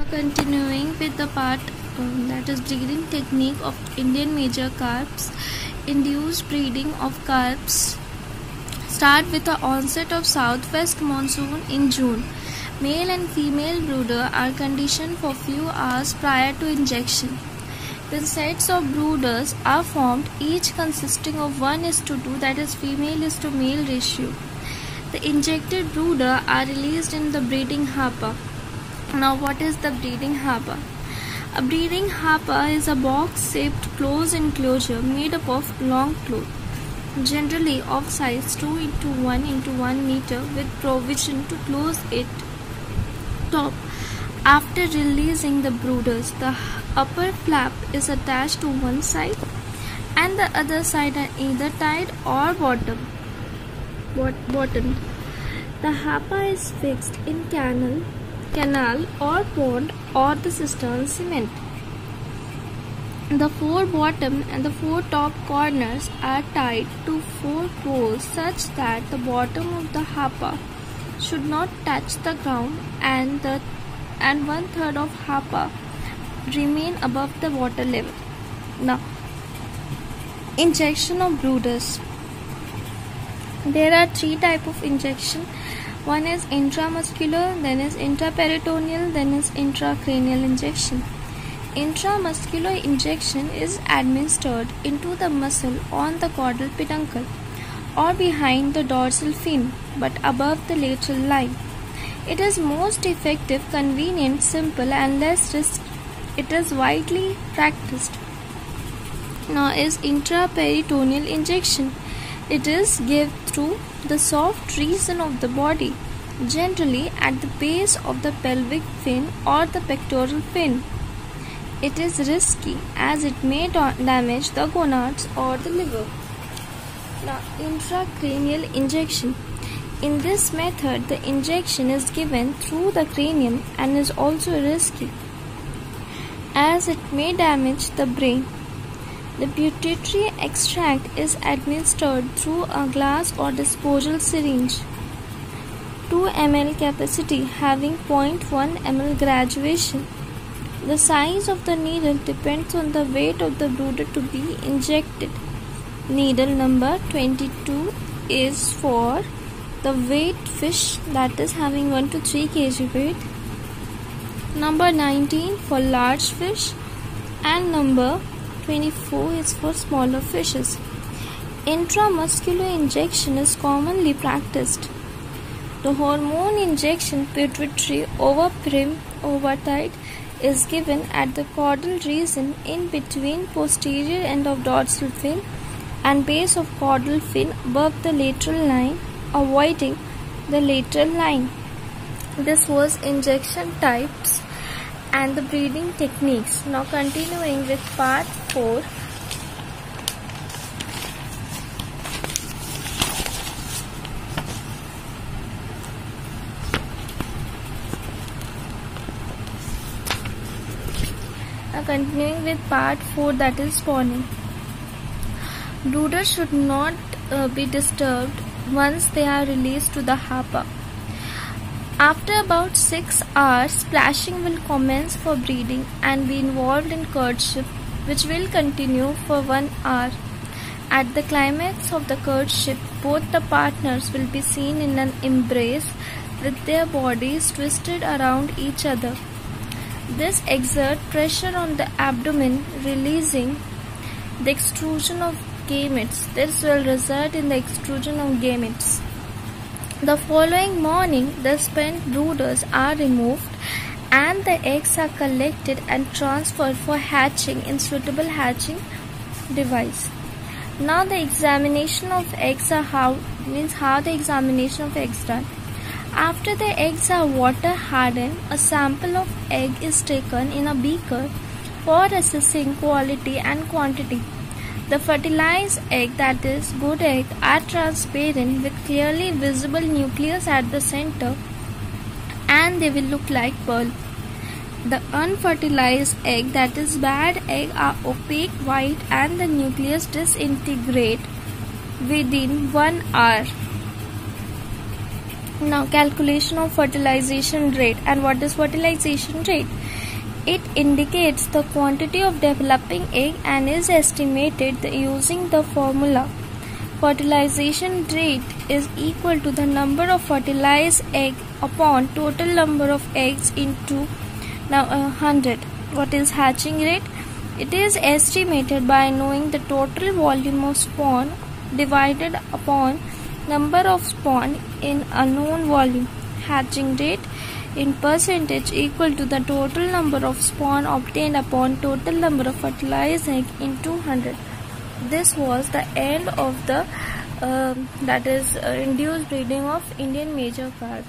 Continuing with the part that is breeding technique of Indian major carps. Induced breeding of carps start with the onset of southwest monsoon in June. Male and female brooder are conditioned for few hours prior to injection. Then sets of brooders are formed, each consisting of 1:2, that is female is to male ratio. The injected brooder are released in the breeding hopper. Now what is the breeding hopper? A breeding hopper is a box-shaped closed enclosure made up of long cloth, generally of size 2 into 1 into 1 meter, with provision to close it top. After releasing the brooders, the upper flap is attached to one side and the other side are either tied or bottomed. The hopper is fixed in canal or pond or the cistern cement. The 4 bottom and the 4 top corners are tied to 4 poles such that the bottom of the hopper should not touch the ground and 1/3 of hopper remain above the water level. Now, injection of brooders. There are 3 types of injection. One is intramuscular, then is intraperitoneal, then is intracranial injection. Intramuscular injection is administered into the muscle on the caudal peduncle or behind the dorsal fin but above the lateral line. It is most effective, convenient, simple and less risk. It is widely practiced. Now is intraperitoneal injection. It is given through the soft region of the body, generally at the base of the pelvic fin or the pectoral fin. It is risky as it may damage the gonads or the liver. Now, intracranial injection. In this method, the injection is given through the cranium and is also risky as it may damage the brain. The pituitary extract is administered through a glass or disposal syringe. 2 ml capacity having 0.1 ml graduation. The size of the needle depends on the weight of the brooder to be injected. Needle number 22 is for the weight fish, that is having 1 to 3 kg weight. Number 19 for large fish and number 24 is for smaller fishes. Intramuscular injection is commonly practiced. The hormone injection pituitary overprim ovatite is given at the caudal region in between posterior end of dorsal fin and base of caudal fin above the lateral line, avoiding the lateral line. This was injection types and the breeding techniques. Now continuing with part 4. Now continuing with part 4, that is spawning. Brooders should not be disturbed once they are released to the hopper. After about 6 hours, splashing will commence for breeding and be involved in courtship, which will continue for 1 hour. At the climax of the courtship, both the partners will be seen in an embrace with their bodies twisted around each other. This exerts pressure on the abdomen, releasing the extrusion of gametes. This will result in the extrusion of gametes. The following morning, the spent brooders are removed and the eggs are collected and transferred for hatching in suitable hatching device. Now the examination of eggs how the examination of eggs done. After the eggs are water hardened, a sample of egg is taken in a beaker for assessing quality and quantity. The fertilized egg, that is good egg, are transparent with clearly visible nucleus at the center and they will look like pearl. The unfertilized egg, that is bad egg, are opaque white and the nucleus disintegrate within 1 hour. Now calculation of fertilization rate. And what is fertilization rate? It indicates the quantity of developing egg and is estimated using the formula. Fertilization rate is equal to the number of fertilized egg upon total number of eggs into 100. What is hatching rate? It is estimated by knowing the total volume of spawn divided upon number of spawn in a known volume. Hatching rate in percentage equal to the total number of spawn obtained upon total number of fertilized egg into 100. This was the end of the induced breeding of Indian major carp.